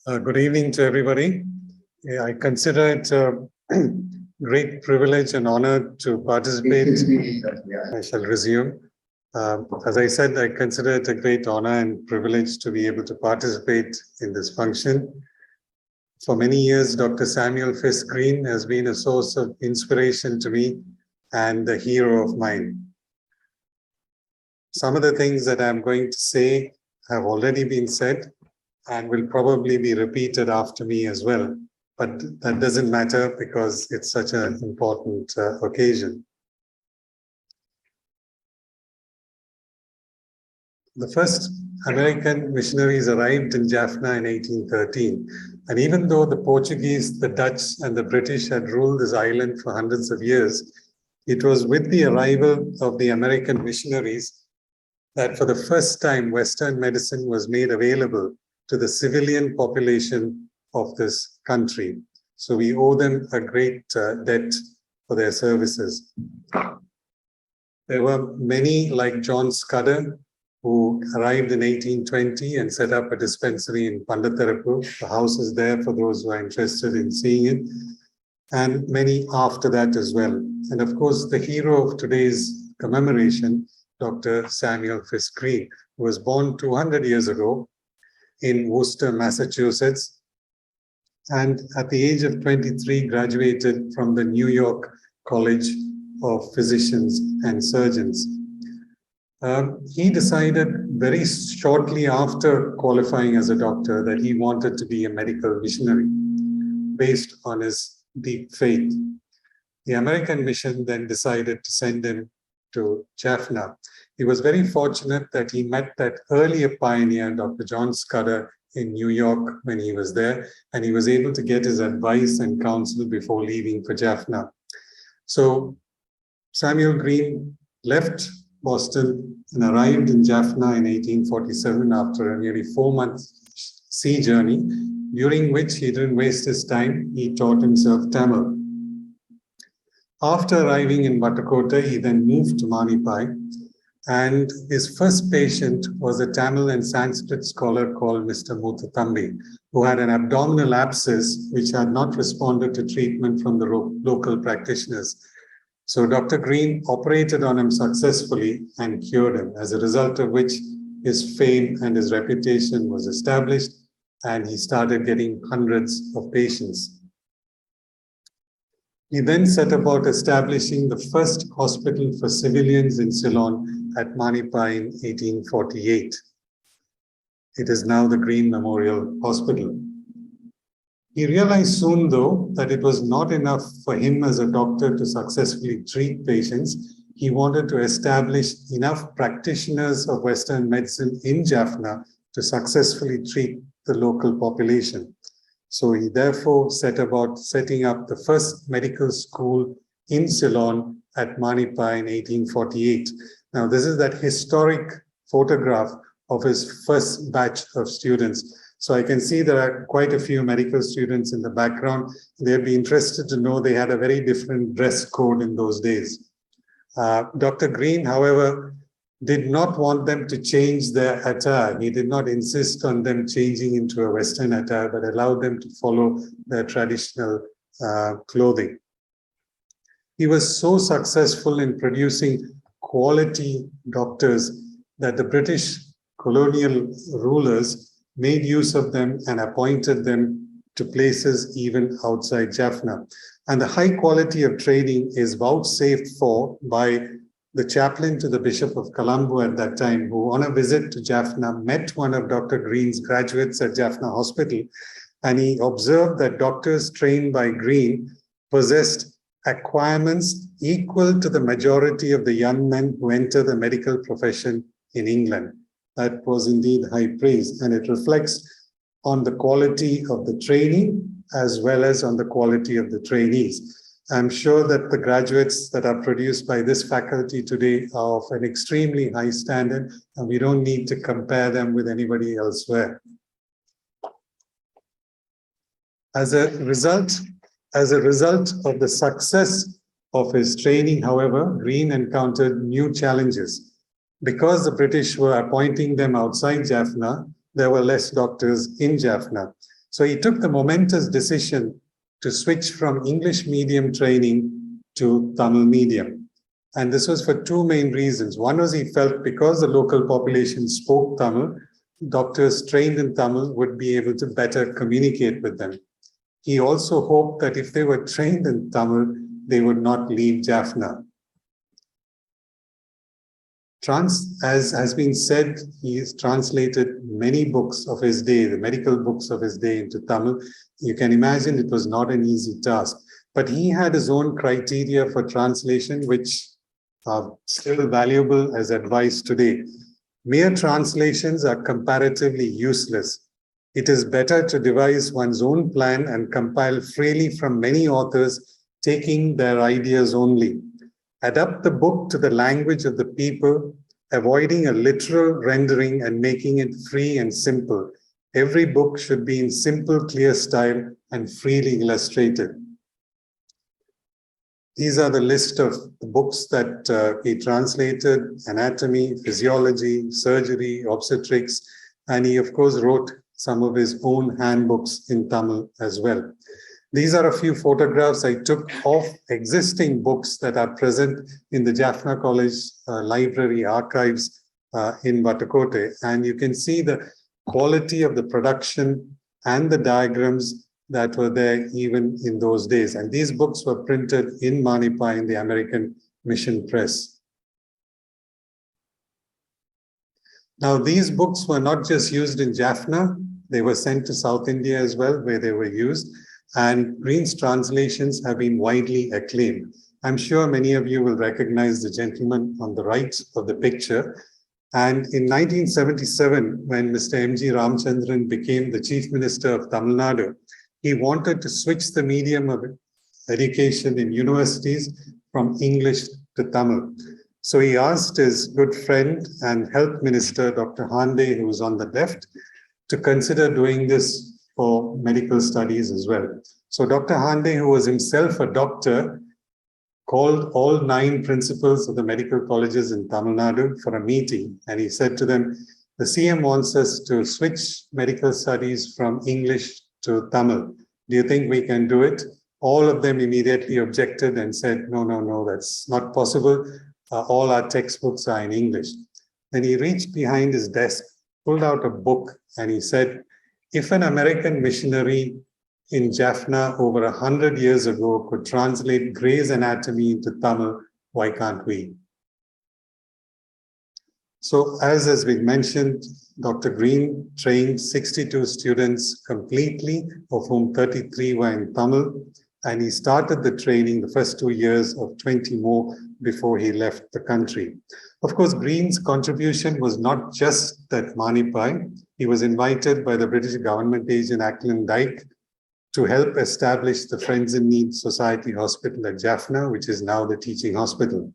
Good evening to everybody. I consider it a great privilege and honor to participate. I shall resume. As I said, I consider it a great honor and privilege to be able to participate in this function. For many years, Dr. Samuel Fisk Green has been a source of inspiration to me and a hero of mine. Some of the things that I'm going to say have already been said and will probably be repeated after me as well. But that doesn't matter because it's such an important occasion. The first American missionaries arrived in Jaffna in 1813. And even though the Portuguese, the Dutch, and the British had ruled this island for hundreds of years, it was with the arrival of the American missionaries that for the first time Western medicine was made available to the civilian population of this country. So we owe them a great debt for their services. There were many like John Scudder, who arrived in 1820 and set up a dispensary in Pandatharapu. The house is there for those who are interested in seeing it, and many after that as well. And of course, the hero of today's commemoration, Dr. Samuel Fisk Green, who was born 200 years ago in Worcester, Massachusetts, and at the age of 23 graduated from the New York College of Physicians and Surgeons. He decided very shortly after qualifying as a doctor that he wanted to be a medical missionary based on his deep faith. The American mission then decided to send him to Jaffna. He was very fortunate that he met that earlier pioneer, Dr. John Scudder, in New York when he was there, and he was able to get his advice and counsel before leaving for Jaffna. So Samuel Green left Boston and arrived in Jaffna in 1847 after a nearly 4-month sea journey, during which he didn't waste his time. He taught himself Tamil. After arriving in Vatakota, he then moved to Manipai, and his first patient was a Tamil and Sanskrit scholar called Mr. Muthathambi, who had an abdominal abscess which had not responded to treatment from the local practitioners. So Dr. Green operated on him successfully and cured him, as a result of which his fame and his reputation was established, and he started getting hundreds of patients. He then set about establishing the first hospital for civilians in Ceylon at Manipai in 1848. It is now the Green Memorial Hospital. He realized soon, though, that it was not enough for him as a doctor to successfully treat patients. He wanted to establish enough practitioners of Western medicine in Jaffna to successfully treat the local population. So he therefore set about setting up the first medical school in Ceylon at Manipai in 1848. Now, this is that historic photograph of his first batch of students. So I can see there are quite a few medical students in the background. They'd be interested to know they had a very different dress code in those days. Dr. Green, however, did not want them to change their attire. He did not insist on them changing into a Western attire, but allowed them to follow their traditional clothing. He was so successful in producing quality doctors that the British colonial rulers made use of them and appointed them to places even outside Jaffna. And the high quality of training is vouchsafed for by the chaplain to the Bishop of Colombo at that time, who on a visit to Jaffna met one of Dr. Green's graduates at Jaffna Hospital, and he observed that doctors trained by Green possessed acquirements equal to the majority of the young men who enter the medical profession in England. That was indeed high praise, and it reflects on the quality of the training as well as on the quality of the trainees. I'm sure that the graduates that are produced by this faculty today are of an extremely high standard, and we don't need to compare them with anybody elsewhere. As a result of the success of his training, however, Green encountered new challenges. Because the British were appointing them outside Jaffna, there were less doctors in Jaffna. So he took the momentous decision to switch from English medium training to Tamil medium. And this was for two main reasons. One was he felt because the local population spoke Tamil, doctors trained in Tamil would be able to better communicate with them. He also hoped that if they were trained in Tamil, they would not leave Jaffna. As has been said, he has translated many books of his day, the medical books of his day, into Tamil. You can imagine it was not an easy task. But he had his own criteria for translation, which are still valuable as advice today. Mere translations are comparatively useless. It is better to devise one's own plan and compile freely from many authors, taking their ideas only. Adapt the book to the language of the people, avoiding a literal rendering and making it free and simple. Every book should be in simple, clear style and freely illustrated. These are the list of the books that he translated: anatomy, physiology, surgery, obstetrics, and he of course wrote some of his own handbooks in Tamil as well. These are a few photographs I took of existing books that are present in the Jaffna College library archives in Vatakote. And you can see the quality of the production and the diagrams that were there even in those days. And these books were printed in Manipa in the American Mission Press. Now, these books were not just used in Jaffna, they were sent to South India as well, where they were used. And Green's translations have been widely acclaimed. I'm sure many of you will recognize the gentleman on the right of the picture. And in 1977, when Mr. M.G. Ramchandran became the Chief Minister of Tamil Nadu, he wanted to switch the medium of education in universities from English to Tamil. So he asked his good friend and Health Minister, Dr. Hande, who was on the left, to consider doing this for medical studies as well. So Dr. Hande, who was himself a doctor, called all 9 principals of the medical colleges in Tamil Nadu for a meeting. And he said to them, the CM wants us to switch medical studies from English to Tamil. Do you think we can do it? All of them immediately objected and said, no, that's not possible. All our textbooks are in English. Then he reached behind his desk, pulled out a book, and he said, if an American missionary in Jaffna over 100 years ago could translate Gray's Anatomy into Tamil, why can't we? So as has been mentioned, Dr. Green trained 62 students completely, of whom 33 were in Tamil, and he started the training the first 2 years of 20 more before he left the country. Of course, Green's contribution was not just at Manipai. He was invited by the British government agent Ackland Dyke to help establish the Friends in Need Society Hospital at Jaffna, which is now the teaching hospital.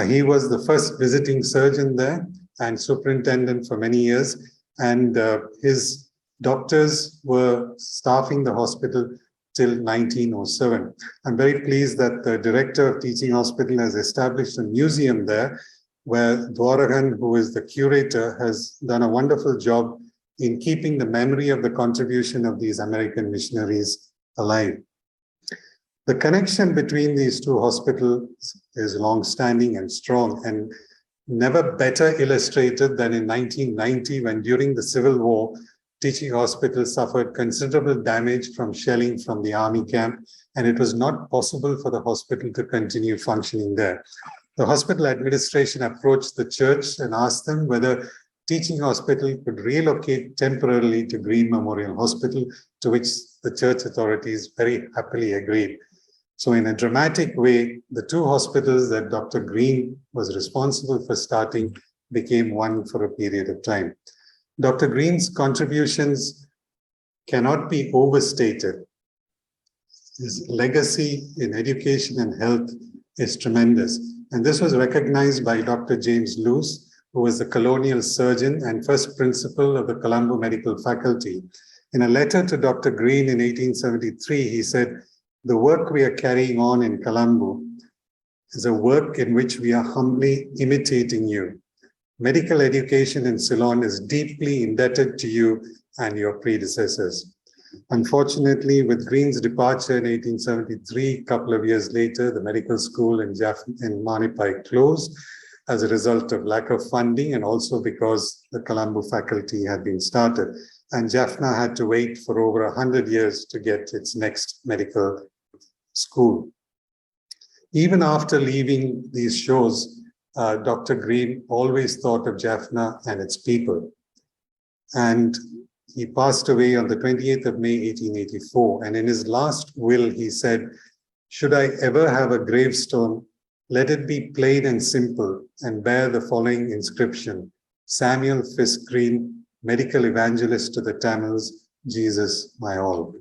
He was the first visiting surgeon there and superintendent for many years, and his doctors were staffing the hospital till 1907. I'm very pleased that the director of teaching hospital has established a museum there, where Dwaragan, who is the curator, has done a wonderful job in keeping the memory of the contribution of these American missionaries alive. The connection between these two hospitals is long-standing and strong, and never better illustrated than in 1990, when during the Civil War, teaching hospital suffered considerable damage from shelling from the army camp, and it was not possible for the hospital to continue functioning there. The hospital administration approached the church and asked them whether teaching hospital could relocate temporarily to Green Memorial Hospital, to which the church authorities very happily agreed. So in a dramatic way, the two hospitals that Dr. Green was responsible for starting became one for a period of time. Dr. Green's contributions cannot be overstated. His legacy in education and health is tremendous. And this was recognized by Dr. James Luce, who was the colonial surgeon and first principal of the Colombo Medical Faculty. In a letter to Dr. Green in 1873, he said, "The work we are carrying on in Colombo is a work in which we are humbly imitating you. Medical education in Ceylon is deeply indebted to you and your predecessors." Unfortunately, with Green's departure in 1873, a couple of years later, the medical school in Manipai closed as a result of lack of funding and also because the Colombo faculty had been started. And Jaffna had to wait for over 100 years to get its next medical school. Even after leaving these shores, Dr. Green always thought of Jaffna and its people. And he passed away on the 28th of May, 1884. And in his last will, he said, "Should I ever have a gravestone, let it be plain and simple and bear the following inscription: Samuel Fisk Green, medical evangelist to the Tamils, Jesus my all."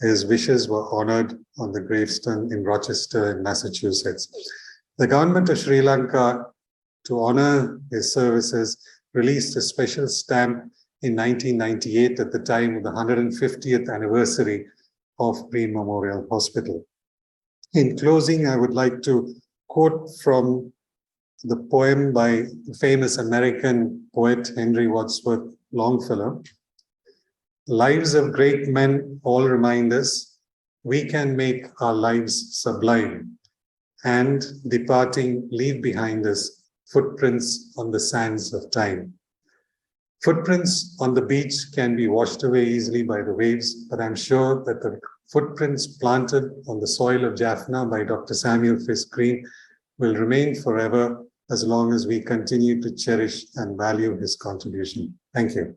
His wishes were honored on the gravestone in Rochester, in Massachusetts. The government of Sri Lanka, to honor his services, released a special stamp in 1998 at the time of the 150th anniversary of Green Memorial Hospital. In closing, I would like to quote from the poem by the famous American poet Henry Wadsworth Longfellow. "Lives of great men all remind us we can make our lives sublime, and departing leave behind us footprints on the sands of time." Footprints on the beach can be washed away easily by the waves, but I'm sure that the footprints planted on the soil of Jaffna by Dr. Samuel Fisk Green will remain forever as long as we continue to cherish and value his contribution. Thank you.